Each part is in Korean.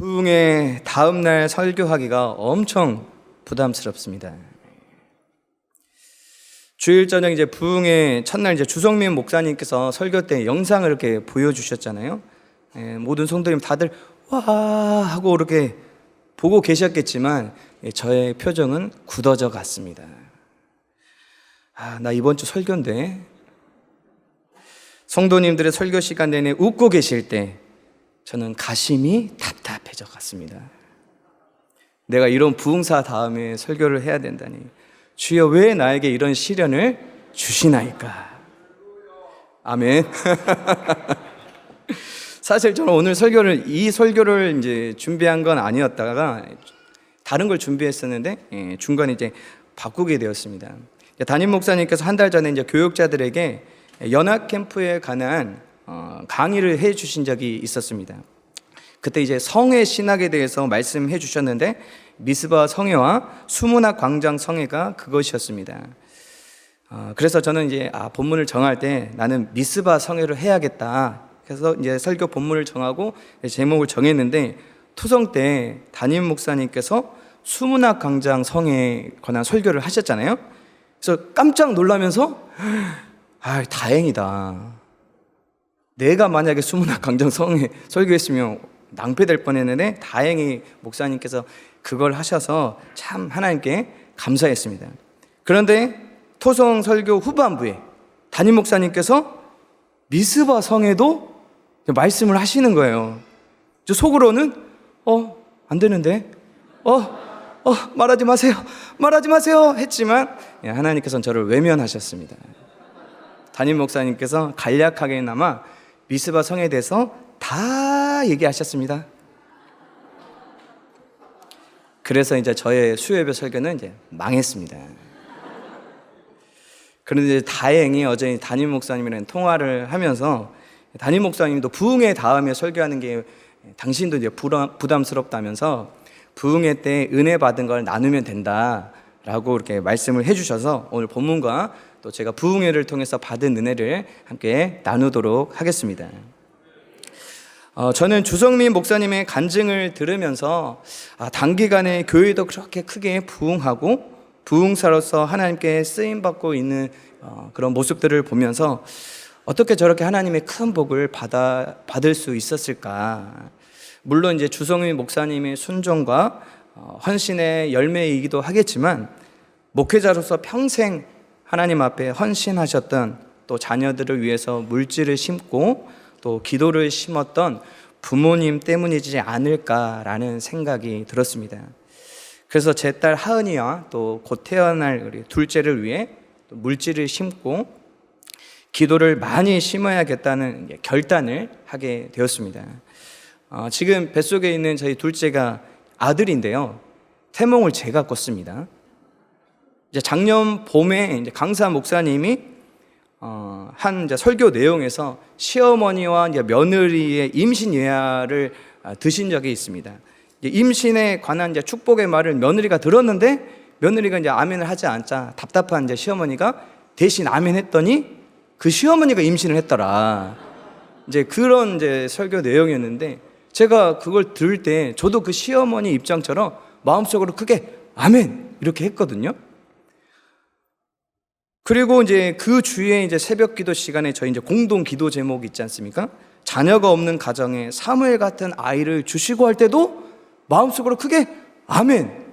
부흥의 다음날 설교하기가 엄청 부담스럽습니다. 주일 저녁 이제 부흥의 첫날 이제 주성민 목사님께서 설교 때 영상을 이렇게 보여주셨잖아요. 모든 성도님 다들 와 하고 이렇게 보고 계셨겠지만 저의 표정은 굳어져 갔습니다. 나 이번 주 설교인데. 성도님들의 설교 시간 내내 웃고 계실 때 저는 가심이 답답해져 갔습니다. 내가 이런 부흥사 다음에 설교를 해야 된다니, 주여 왜 나에게 이런 시련을 주시나이까. 아멘. 사실 저는 오늘 이 설교를 이제 준비한 건 아니었다가 다른 걸 준비했었는데 중간에 이제 바꾸게 되었습니다. 담임 목사님께서 한 달 전에 이제 교육자들에게 연합 캠프에 관한 강의를 해 주신 적이 있었습니다. 그때 이제 성회 신학에 대해서 말씀해 주셨는데 미스바 성회와 수문학 광장 성회가 그것이었습니다. 그래서 저는 이제 본문을 정할 때 나는 미스바 성회를 해야겠다. 그래서 이제 설교 본문을 정하고 제목을 정했는데 토성 때 담임 목사님께서 수문학 광장 성회에 관한 설교를 하셨잖아요. 그래서 깜짝 놀라면서 다행이다. 내가 만약에 수문학 광장 성회 설교했으면 낭패될 뻔했는데 다행히 목사님께서 그걸 하셔서 참 하나님께 감사했습니다. 그런데 토성 설교 후반부에 담임 목사님께서 미스바 성회도 말씀을 하시는 거예요. 저 속으로는 안 되는데 말하지 마세요 했지만 하나님께서는 저를 외면하셨습니다. 담임 목사님께서 간략하게나마 미스바 성에 대해서 다 얘기하셨습니다. 그래서 이제 저의 수요예배 설교는 이제 망했습니다. 그런데 다행히 어제 담임 목사님이랑 통화를 하면서 담임 목사님도 부흥회 다음에 설교하는 게 당신도 이제 부담스럽다면서 부흥회 때 은혜 받은 걸 나누면 된다라고 이렇게 말씀을 해주셔서 오늘 본문과 또 제가 부흥회를 통해서 받은 은혜를 함께 나누도록 하겠습니다. 저는 주성민 목사님의 간증을 들으면서 단기간에 교회도 그렇게 크게 부흥하고 부흥사로서 하나님께 쓰임받고 있는 그런 모습들을 보면서 어떻게 저렇게 하나님의 큰 복을 받을 수 있었을까. 물론 이제 주성민 목사님의 순종과 헌신의 열매이기도 하겠지만 목회자로서 평생 하나님 앞에 헌신하셨던, 또 자녀들을 위해서 물질을 심고 또 기도를 심었던 부모님 때문이지 않을까라는 생각이 들었습니다. 그래서 제 딸 하은이와 또 곧 태어날 우리 둘째를 위해 또 물질을 심고 기도를 많이 심어야겠다는 결단을 하게 되었습니다. 지금 뱃속에 있는 저희 둘째가 아들인데요, 태몽을 제가 꿨습니다. 이제 작년 봄에 이제 강사 목사님이 한 이제 설교 내용에서 시어머니와 이제 며느리의 임신 예화를 드신 적이 있습니다. 임신에 관한 이제 축복의 말을 며느리가 들었는데 며느리가 이제 아멘을 하지 않자 답답한 이제 시어머니가 대신 아멘했더니 그 시어머니가 임신을 했더라. 이제 그런 이제 설교 내용이었는데 제가 그걸 들을 때 저도 그 시어머니 입장처럼 마음속으로 크게 아멘 이렇게 했거든요. 그리고 이제 그 주에 이제 새벽 기도 시간에 저희 이제 공동 기도 제목이 있지 않습니까? 자녀가 없는 가정에 사무엘 같은 아이를 주시고 할 때도 마음속으로 크게 아멘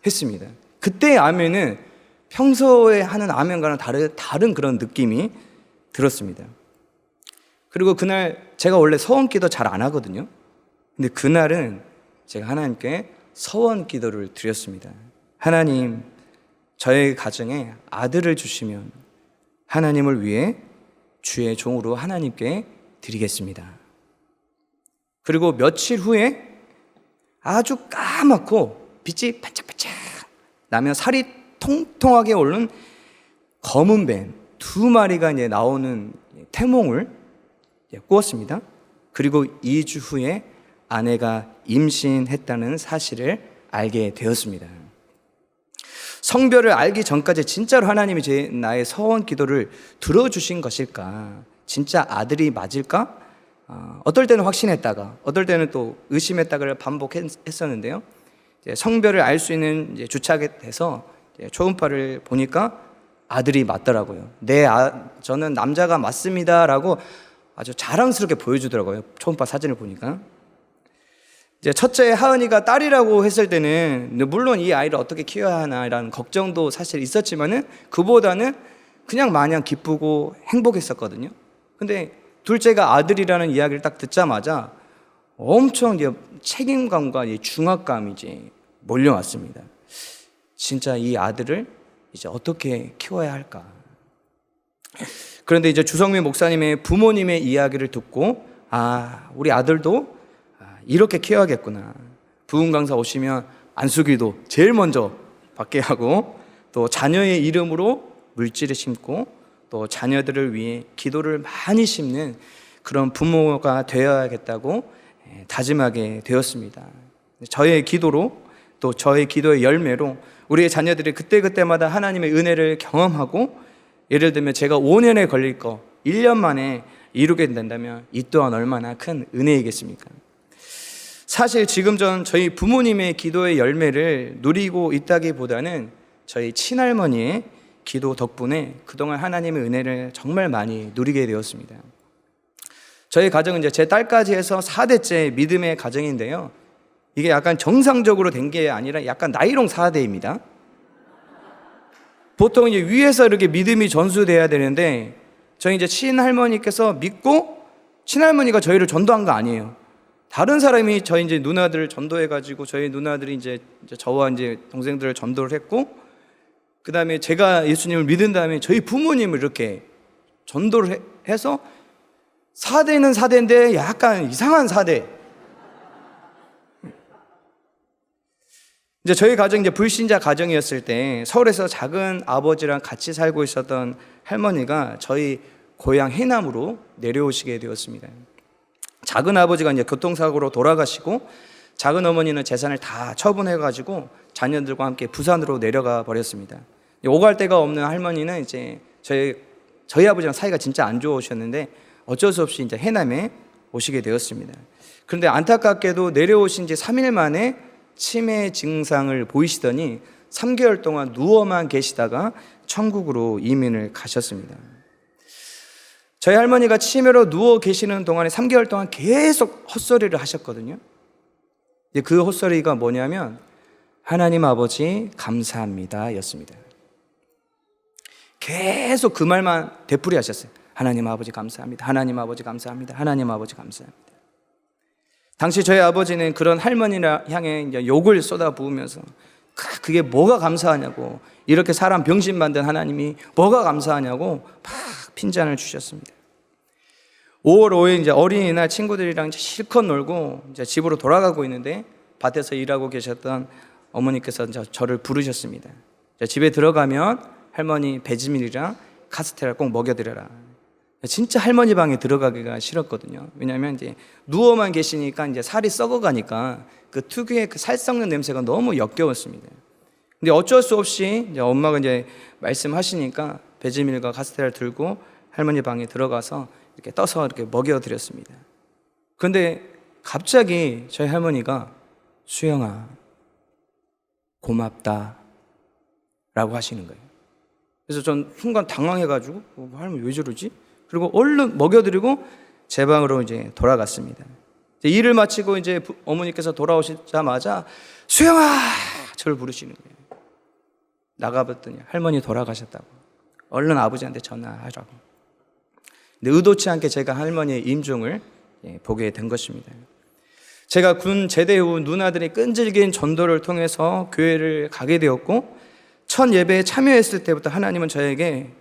했습니다. 그때의 아멘은 평소에 하는 아멘과는 다른 그런 느낌이 들었습니다. 그리고 그날 제가 원래 서원 기도 잘 안 하거든요. 근데 그날은 제가 하나님께 서원 기도를 드렸습니다. 하나님, 저의 가정에 아들을 주시면 하나님을 위해 주의 종으로 하나님께 드리겠습니다. 그리고 며칠 후에 아주 까맣고 빛이 반짝반짝 나며 살이 통통하게 오른 검은 뱀 2마리가 이제 나오는 태몽을 꾸었습니다. 그리고 2주 후에 아내가 임신했다는 사실을 알게 되었습니다. 성별을 알기 전까지 진짜로 하나님이 나의 서원 기도를 들어주신 것일까? 진짜 아들이 맞을까? 어떨 때는 확신했다가 어떨 때는 또 의심했다가를 반복했었는데요. 이제 성별을 알 수 있는 이제 주착이 돼서 이제 초음파를 보니까 아들이 맞더라고요. 저는 남자가 맞습니다라고 아주 자랑스럽게 보여주더라고요. 초음파 사진을 보니까. 이제 첫째 하은이가 딸이라고 했을 때는 물론 이 아이를 어떻게 키워야 하나라는 걱정도 사실 있었지만은 그보다는 그냥 마냥 기쁘고 행복했었거든요. 근데 둘째가 아들이라는 이야기를 딱 듣자마자 엄청 이제 책임감과 중압감이 이제 몰려왔습니다. 진짜 이 아들을 이제 어떻게 키워야 할까? 그런데 이제 주성민 목사님의 부모님의 이야기를 듣고 우리 아들도 이렇게 키워야겠구나. 부흥 강사 오시면 안수기도 제일 먼저 받게 하고 또 자녀의 이름으로 물질을 심고 또 자녀들을 위해 기도를 많이 심는 그런 부모가 되어야겠다고 다짐하게 되었습니다. 저의 기도로 또 저의 기도의 열매로 우리의 자녀들이 그때그때마다 하나님의 은혜를 경험하고 예를 들면 제가 5년에 걸릴 거 1년 만에 이루게 된다면 이 또한 얼마나 큰 은혜이겠습니까? 사실 지금 전 저희 부모님의 기도의 열매를 누리고 있다기보다는 저희 친할머니의 기도 덕분에 그동안 하나님의 은혜를 정말 많이 누리게 되었습니다. 저희 가정은 이제 제 딸까지 해서 4대째 믿음의 가정인데요. 이게 약간 정상적으로 된 게 아니라 약간 나이롱 4대입니다. 보통 이제 위에서 이렇게 믿음이 전수돼야 되는데 저희 이제 친할머니께서 믿고 친할머니가 저희를 전도한 거 아니에요. 다른 사람이 저희 이제 누나들을 전도해가지고 저희 누나들이 이제 저와 이제 동생들을 전도를 했고 그 다음에 제가 예수님을 믿은 다음에 저희 부모님을 이렇게 전도를 해서 4대는 4대인데 약간 이상한 4대. 이제 저희 가정 이제 불신자 가정이었을 때 서울에서 작은 아버지랑 같이 살고 있었던 할머니가 저희 고향 해남으로 내려오시게 되었습니다. 작은 아버지가 이제 교통사고로 돌아가시고 작은 어머니는 재산을 다 처분해가지고 자녀들과 함께 부산으로 내려가 버렸습니다. 오갈 데가 없는 할머니는 이제 저희 아버지랑 사이가 진짜 안 좋으셨는데 어쩔 수 없이 이제 해남에 오시게 되었습니다. 그런데 안타깝게도 내려오신 지 3일 만에 치매 증상을 보이시더니 3개월 동안 누워만 계시다가 천국으로 이민을 가셨습니다. 저희 할머니가 치매로 누워 계시는 동안에 3개월 동안 계속 헛소리를 하셨거든요. 그 헛소리가 뭐냐면 하나님 아버지 감사합니다 였습니다. 계속 그 말만 되풀이 하셨어요. 하나님 아버지 감사합니다. 하나님 아버지 감사합니다. 하나님 아버지 감사합니다. 당시 저희 아버지는 그런 할머니를 향해 이제 욕을 쏟아부으면서 그게 뭐가 감사하냐고, 이렇게 사람 병신 만든 하나님이 뭐가 감사하냐고 막 핀잔을 주셨습니다. 5월 5일 이제 어린이날 친구들이랑 이제 실컷 놀고 이제 집으로 돌아가고 있는데 밭에서 일하고 계셨던 어머니께서 저를 부르셨습니다. 집에 들어가면 할머니 배지밀이랑 카스테라 꼭 먹여드려라. 진짜 할머니 방에 들어가기가 싫었거든요. 왜냐하면 이제 누워만 계시니까 이제 살이 썩어가니까 그 특유의 그 살 썩는 냄새가 너무 역겨웠습니다. 근데 어쩔 수 없이 이제 엄마가 이제 말씀하시니까 배지밀과 카스테라를 들고 할머니 방에 들어가서 이렇게 떠서 이렇게 먹여드렸습니다. 그런데 갑자기 저희 할머니가 수영아 고맙다 라고 하시는 거예요. 그래서 전 순간 당황해가지고 할머니 왜 저러지? 그리고 얼른 먹여드리고 제 방으로 이제 돌아갔습니다. 이제 일을 마치고 이제 어머니께서 돌아오시자마자 수영아 저를 부르시는 거예요. 나가봤더니 할머니 돌아가셨다고. 얼른 아버지한테 전화하라고. 근데 의도치 않게 제가 할머니의 임종을 보게 된 것입니다. 제가 군 제대 후 누나들이 끈질긴 전도를 통해서 교회를 가게 되었고 첫 예배에 참여했을 때부터 하나님은 저에게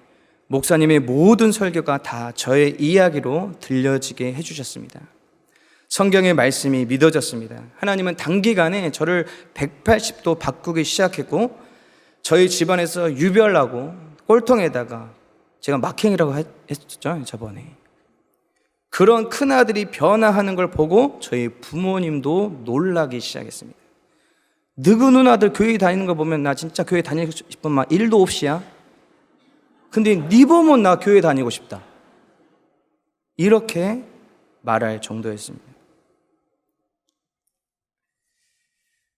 목사님의 모든 설교가 다 저의 이야기로 들려지게 해주셨습니다. 성경의 말씀이 믿어졌습니다. 하나님은 단기간에 저를 180도 바꾸기 시작했고 저희 집안에서 유별나고 꼴통에다가 제가 막행이라고 했죠 저번에. 그런 큰아들이 변화하는 걸 보고 저희 부모님도 놀라기 시작했습니다. 너희 누나들 교회 다니는 거 보면 나 진짜 교회 다니고 싶은 막 일도 없이야. 근데 네 보면 나 교회 다니고 싶다. 이렇게 말할 정도였습니다.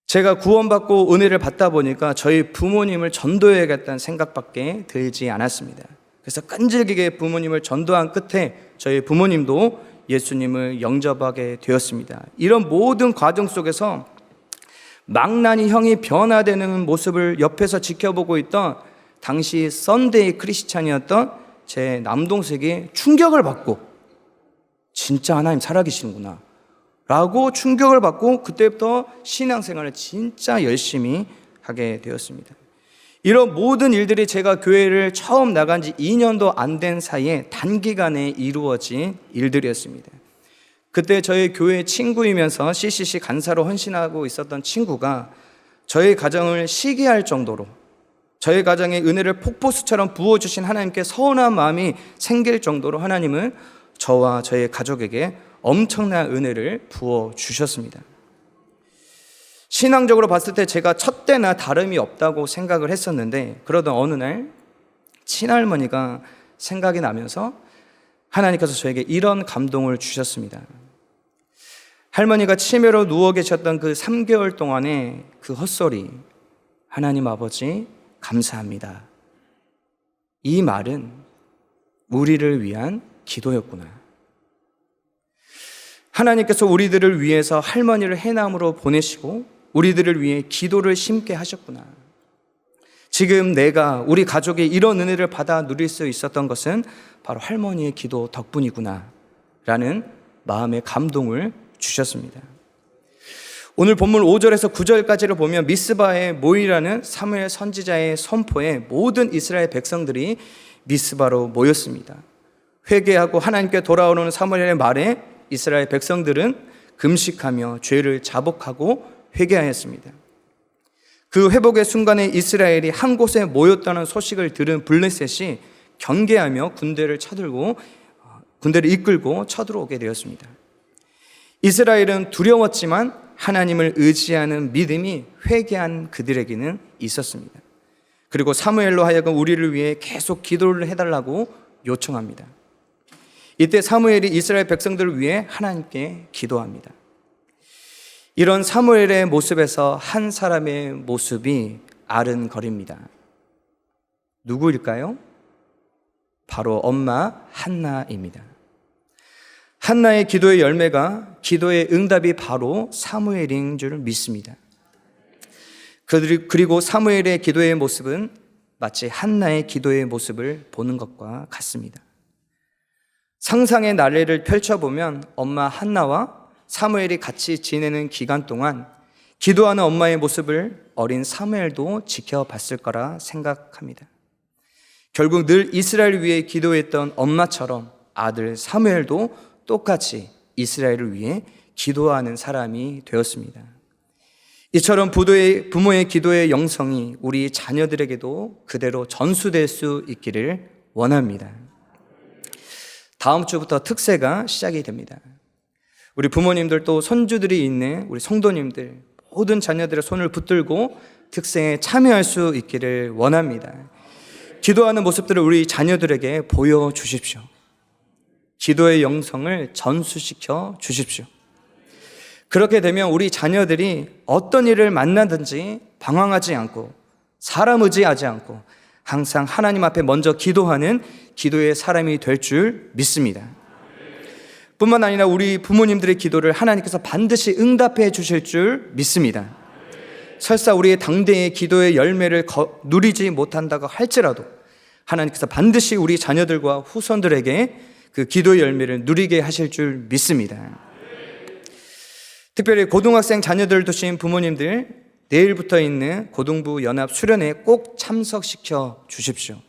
제가 구원받고 은혜를 받다 보니까 저희 부모님을 전도해야겠다는 생각밖에 들지 않았습니다. 그래서 끈질기게 부모님을 전도한 끝에 저희 부모님도 예수님을 영접하게 되었습니다. 이런 모든 과정 속에서 망나니 형이 변화되는 모습을 옆에서 지켜보고 있던 당시 썬데이 크리스찬이었던 제 남동생이 충격을 받고 진짜 하나님 살아계시는구나 라고 충격을 받고 그때부터 신앙생활을 진짜 열심히 하게 되었습니다. 이런 모든 일들이 제가 교회를 처음 나간 지 2년도 안 된 사이에 단기간에 이루어진 일들이었습니다. 그때 저희 교회 친구이면서 CCC 간사로 헌신하고 있었던 친구가 저희 가정을 시기할 정도로 저희 가정에 은혜를 폭포수처럼 부어주신 하나님께 서운한 마음이 생길 정도로 하나님은 저와 저희 가족에게 엄청난 은혜를 부어주셨습니다. 신앙적으로 봤을 때 제가 첫 때나 다름이 없다고 생각을 했었는데 그러던 어느 날 친할머니가 생각이 나면서 하나님께서 저에게 이런 감동을 주셨습니다. 할머니가 치매로 누워 계셨던 그 3개월 동안의 그 헛소리, 하나님 아버지 감사합니다. 이 말은 우리를 위한 기도였구나. 하나님께서 우리들을 위해서 할머니를 해남으로 보내시고 우리들을 위해 기도를 심게 하셨구나. 지금 내가 우리 가족이 이런 은혜를 받아 누릴 수 있었던 것은 바로 할머니의 기도 덕분이구나 라는 마음의 감동을 주셨습니다. 오늘 본문 5절에서 9절까지를 보면 미스바에 모이라는 사무엘 선지자의 선포에 모든 이스라엘 백성들이 미스바로 모였습니다. 회개하고 하나님께 돌아오는 사무엘의 말에 이스라엘 백성들은 금식하며 죄를 자복하고 회개하였습니다. 그 회복의 순간에 이스라엘이 한 곳에 모였다는 소식을 들은 블레셋이 경계하며 군대를 이끌고 쳐들어오게 되었습니다. 이스라엘은 두려웠지만 하나님을 의지하는 믿음이 회개한 그들에게는 있었습니다. 그리고 사무엘로 하여금 우리를 위해 계속 기도를 해달라고 요청합니다. 이때 사무엘이 이스라엘 백성들을 위해 하나님께 기도합니다. 이런 사무엘의 모습에서 한 사람의 모습이 아른거립니다. 누구일까요? 바로 엄마 한나입니다. 한나의 기도의 열매가 기도의 응답이 바로 사무엘인 줄 믿습니다. 그리고 사무엘의 기도의 모습은 마치 한나의 기도의 모습을 보는 것과 같습니다. 상상의 나래를 펼쳐보면 엄마 한나와 사무엘이 같이 지내는 기간 동안 기도하는 엄마의 모습을 어린 사무엘도 지켜봤을 거라 생각합니다. 결국 늘 이스라엘을 위해 기도했던 엄마처럼 아들 사무엘도 똑같이 이스라엘을 위해 기도하는 사람이 되었습니다. 이처럼 부모의 기도의 영성이 우리 자녀들에게도 그대로 전수될 수 있기를 원합니다. 다음 주부터 특세가 시작이 됩니다. 우리 부모님들 또 손주들이 있는 우리 성도님들 모든 자녀들의 손을 붙들고 특세에 참여할 수 있기를 원합니다. 기도하는 모습들을 우리 자녀들에게 보여주십시오. 기도의 영성을 전수시켜 주십시오. 그렇게 되면 우리 자녀들이 어떤 일을 만나든지 방황하지 않고 사람 의지하지 않고 항상 하나님 앞에 먼저 기도하는 기도의 사람이 될 줄 믿습니다. 뿐만 아니라 우리 부모님들의 기도를 하나님께서 반드시 응답해 주실 줄 믿습니다. 설사 우리의 당대의 기도의 열매를 누리지 못한다고 할지라도 하나님께서 반드시 우리 자녀들과 후손들에게 그 기도의 열매를 누리게 하실 줄 믿습니다. 특별히 고등학생 자녀들 두신 부모님들 내일부터 있는 고등부 연합 수련회에 꼭 참석시켜 주십시오.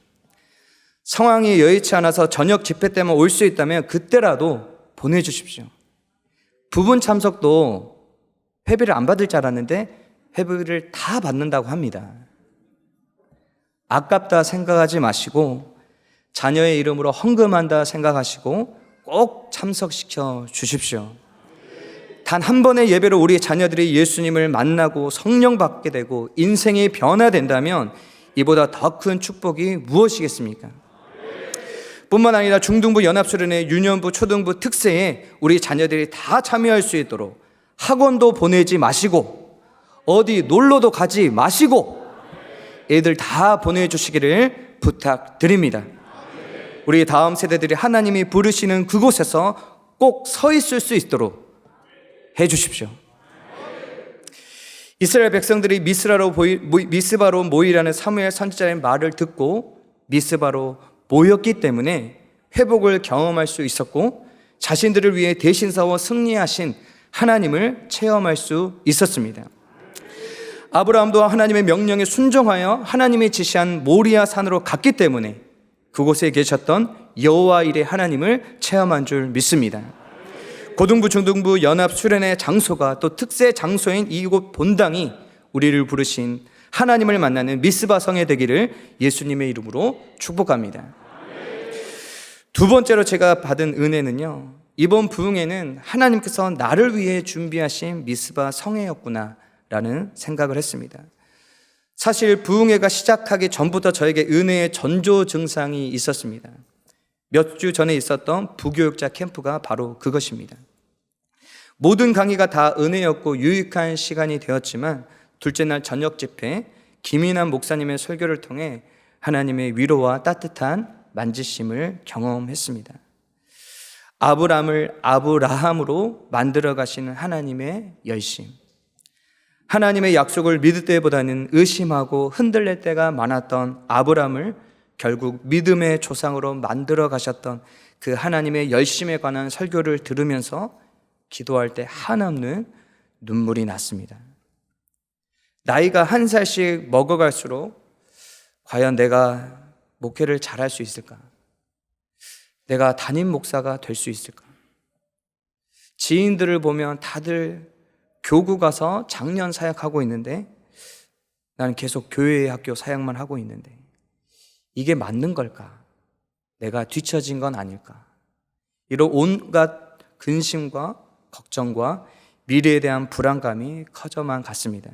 상황이 여의치 않아서 저녁 집회 때만 올 수 있다면 그때라도 보내주십시오. 부분 참석도 회비를 안 받을 줄 알았는데 회비를 다 받는다고 합니다. 아깝다 생각하지 마시고 자녀의 이름으로 헌금한다 생각하시고 꼭 참석시켜 주십시오. 단 한 번의 예배로 우리 자녀들이 예수님을 만나고 성령 받게 되고 인생이 변화된다면 이보다 더 큰 축복이 무엇이겠습니까? 뿐만 아니라 중등부 연합수련회, 유년부, 초등부, 특세에 우리 자녀들이 다 참여할 수 있도록 학원도 보내지 마시고 어디 놀러도 가지 마시고 애들 다 보내주시기를 부탁드립니다. 우리 다음 세대들이 하나님이 부르시는 그곳에서 꼭 서 있을 수 있도록 해주십시오. 이스라엘 백성들이 미스바로 모이라는 사무엘 선지자의 말을 듣고 미스바로 모였기 때문에 회복을 경험할 수 있었고 자신들을 위해 대신 싸워 승리하신 하나님을 체험할 수 있었습니다. 아브라함도 하나님의 명령에 순종하여 하나님이 지시한 모리아 산으로 갔기 때문에 그곳에 계셨던 여호와 일의 하나님을 체험한 줄 믿습니다. 고등부, 중등부, 연합, 수련회 장소가 또 특세 장소인 이곳 본당이 우리를 부르신 하나님을 만나는 미스바 성에 되기를 예수님의 이름으로 축복합니다. 두 번째로 제가 받은 은혜는요, 이번 부흥회는 하나님께서 나를 위해 준비하신 미스바 성회였구나 라는 생각을 했습니다. 사실 부흥회가 시작하기 전부터 저에게 은혜의 전조 증상이 있었습니다. 몇 주 전에 있었던 부교육자 캠프가 바로 그것입니다. 모든 강의가 다 은혜였고 유익한 시간이 되었지만 둘째 날 저녁 집회 김인환 목사님의 설교를 통해 하나님의 위로와 따뜻한 만지심을 경험했습니다. 아브람을 아브라함으로 만들어 가시는 하나님의 열심, 하나님의 약속을 믿을 때보다는 의심하고 흔들릴 때가 많았던 아브람을 결국 믿음의 조상으로 만들어 가셨던 그 하나님의 열심에 관한 설교를 들으면서 기도할 때 한없는 눈물이 났습니다. 나이가 한 살씩 먹어갈수록 과연 내가 목회를 잘할 수 있을까? 내가 담임 목사가 될 수 있을까? 지인들을 보면 다들 교구 가서 장년 사역하고 있는데 나는 계속 교회 학교 사역만 하고 있는데 이게 맞는 걸까? 내가 뒤처진 건 아닐까? 이런 온갖 근심과 걱정과 미래에 대한 불안감이 커져만 갔습니다.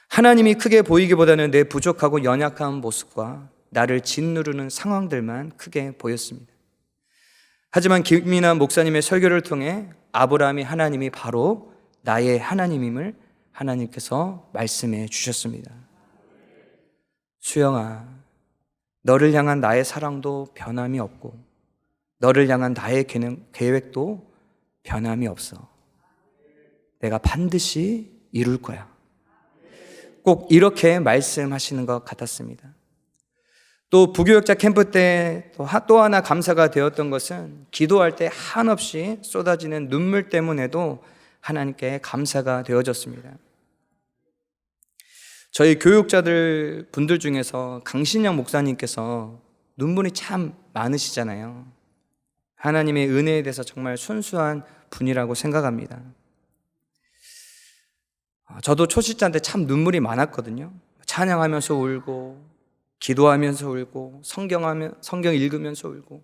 하나님이 크게 보이기보다는 내 부족하고 연약한 모습과 나를 짓누르는 상황들만 크게 보였습니다. 하지만 김민환 목사님의 설교를 통해 아브라함이 하나님이 바로 나의 하나님임을 하나님께서 말씀해 주셨습니다. 수영아, 너를 향한 나의 사랑도 변함이 없고 너를 향한 나의 계획도 변함이 없어. 내가 반드시 이룰 거야. 꼭 이렇게 말씀하시는 것 같았습니다. 또 부교역자 캠프 때 또 하나 감사가 되었던 것은 기도할 때 한없이 쏟아지는 눈물 때문에도 하나님께 감사가 되어졌습니다. 저희 교육자들 분들 중에서 강신영 목사님께서 눈물이 참 많으시잖아요. 하나님의 은혜에 대해서 정말 순수한 분이라고 생각합니다. 저도 초실자인데 참 눈물이 많았거든요. 찬양하면서 울고 기도하면서 울고 성경 읽으면서 울고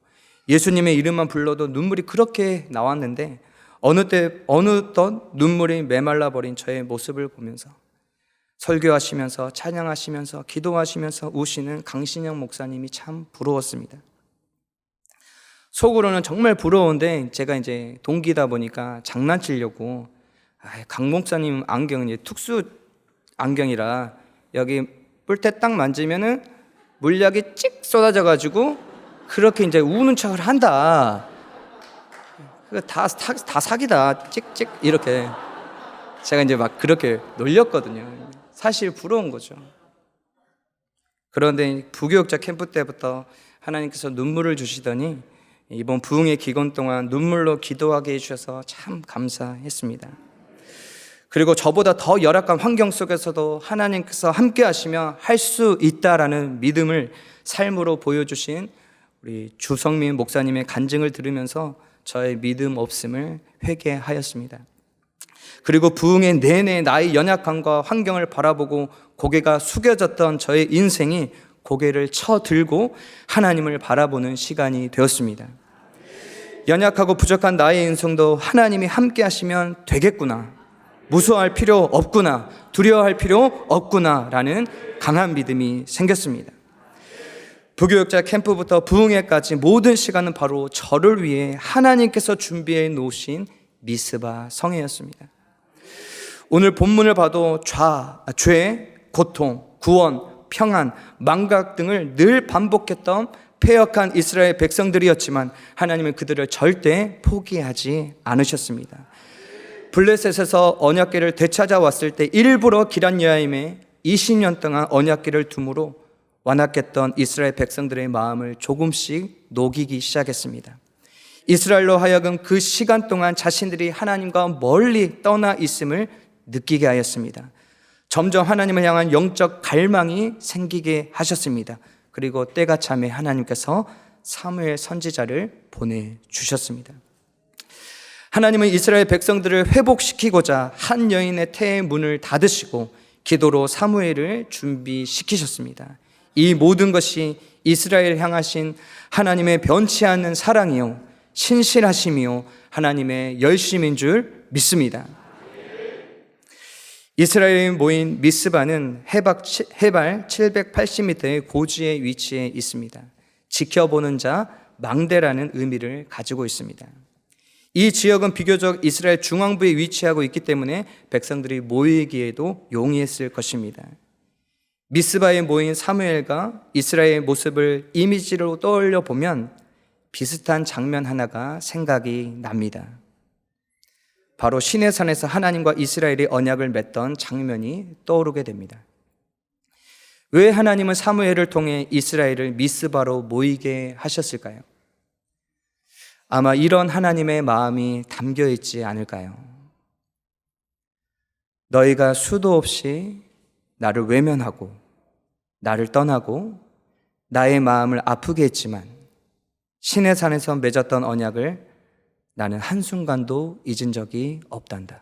예수님의 이름만 불러도 눈물이 그렇게 나왔는데 어느덧 눈물이 메말라 버린 저의 모습을 보면서 설교하시면서 찬양하시면서 기도하시면서 우시는 강신영 목사님이 참 부러웠습니다. 속으로는 정말 부러운데 제가 이제 동기다 보니까 장난치려고 강 목사님 안경은 이제 특수 안경이라 여기 뿔테 딱 만지면은 물약이 찍 쏟아져 가지고 그렇게 이제 우는 척을 한다. 다 사기다. 찍찍 이렇게 제가 이제 막 그렇게 놀렸거든요. 사실 부러운 거죠. 그런데 부교역자 캠프 때부터 하나님께서 눈물을 주시더니 이번 부흥의 기간 동안 눈물로 기도하게 해주셔서 참 감사했습니다. 그리고 저보다 더 열악한 환경 속에서도 하나님께서 함께 하시며 할 수 있다라는 믿음을 삶으로 보여주신 우리 주성민 목사님의 간증을 들으면서 저의 믿음 없음을 회개하였습니다. 그리고 부흥의 내내 나의 연약함과 환경을 바라보고 고개가 숙여졌던 저의 인생이 고개를 쳐들고 하나님을 바라보는 시간이 되었습니다. 연약하고 부족한 나의 인생도 하나님이 함께 하시면 되겠구나, 무서워할 필요 없구나, 두려워할 필요 없구나 라는 강한 믿음이 생겼습니다. 부교육자 캠프부터 부흥회까지 모든 시간은 바로 저를 위해 하나님께서 준비해 놓으신 미스바 성회였습니다. 오늘 본문을 봐도 죄, 고통, 구원, 평안, 망각 등을 늘 반복했던 패역한 이스라엘 백성들이었지만 하나님은 그들을 절대 포기하지 않으셨습니다. 블레셋에서 언약궤를 되찾아왔을 때 일부러 기럇여림에 20년 동안 언약궤를 둠으로 완악했던 이스라엘 백성들의 마음을 조금씩 녹이기 시작했습니다. 이스라엘로 하여금 그 시간 동안 자신들이 하나님과 멀리 떠나 있음을 느끼게 하였습니다. 점점 하나님을 향한 영적 갈망이 생기게 하셨습니다. 그리고 때가 참에 하나님께서 사무엘 선지자를 보내주셨습니다. 하나님은 이스라엘 백성들을 회복시키고자 한 여인의 태의 문을 닫으시고 기도로 사무엘을 준비시키셨습니다. 이 모든 것이 이스라엘을 향하신 하나님의 변치 않는 사랑이요 신실하심이요 하나님의 열심인 줄 믿습니다. 이스라엘이 모인 미스바는 해발 780m의 고지에 위치해 있습니다. 지켜보는 자, 망대라는 의미를 가지고 있습니다. 이 지역은 비교적 이스라엘 중앙부에 위치하고 있기 때문에 백성들이 모이기에도 용이했을 것입니다. 미스바에 모인 사무엘과 이스라엘의 모습을 이미지로 떠올려 보면 비슷한 장면 하나가 생각이 납니다. 바로 시내산에서 하나님과 이스라엘이 언약을 맺던 장면이 떠오르게 됩니다. 왜 하나님은 사무엘을 통해 이스라엘을 미스바로 모이게 하셨을까요? 아마 이런 하나님의 마음이 담겨 있지 않을까요? 너희가 수도 없이 나를 외면하고 나를 떠나고 나의 마음을 아프게 했지만 시내산에서 맺었던 언약을 나는 한순간도 잊은 적이 없단다.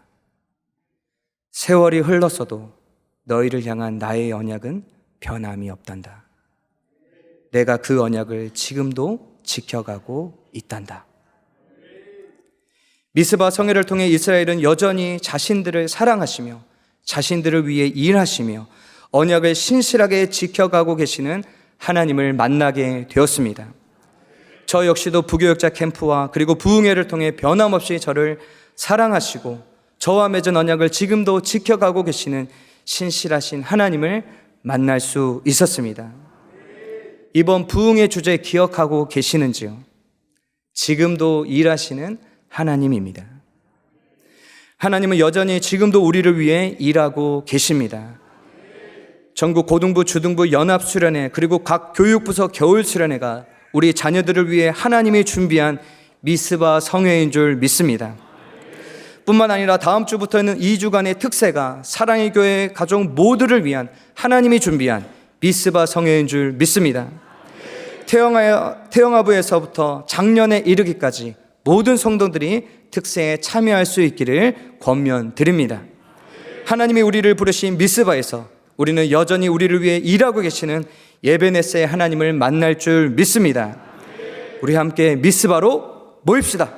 세월이 흘렀어도 너희를 향한 나의 언약은 변함이 없단다. 내가 그 언약을 지금도 지켜가고 있단다. 미스바 성회를 통해 이스라엘은 여전히 자신들을 사랑하시며 자신들을 위해 일하시며 언약을 신실하게 지켜가고 계시는 하나님을 만나게 되었습니다. 저 역시도 부교육자 캠프와 그리고 부흥회를 통해 변함없이 저를 사랑하시고 저와 맺은 언약을 지금도 지켜가고 계시는 신실하신 하나님을 만날 수 있었습니다. 이번 부흥회 주제 기억하고 계시는지요? 지금도 일하시는 하나님입니다. 하나님은 여전히 지금도 우리를 위해 일하고 계십니다. 전국 고등부, 주등부, 연합수련회 그리고 각 교육부서 겨울수련회가 우리 자녀들을 위해 하나님이 준비한 미스바 성회인 줄 믿습니다. 뿐만 아니라 다음 주부터는 2주간의 특세가 사랑의 교회 가족 모두를 위한 하나님이 준비한 미스바 성회인 줄 믿습니다. 태영아부에서부터 작년에 이르기까지 모든 성도들이 특세에 참여할 수 있기를 권면드립니다. 하나님이 우리를 부르신 미스바에서 우리는 여전히 우리를 위해 일하고 계시는 예베네스의 하나님을 만날 줄 믿습니다. 우리 함께 미스바로 모입시다.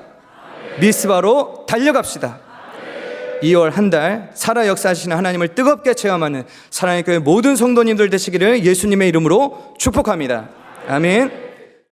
미스바로 달려갑시다. 2월 한 달 살아 역사하시는 하나님을 뜨겁게 체험하는 사랑의 교회 모든 성도님들 되시기를 예수님의 이름으로 축복합니다. 아멘.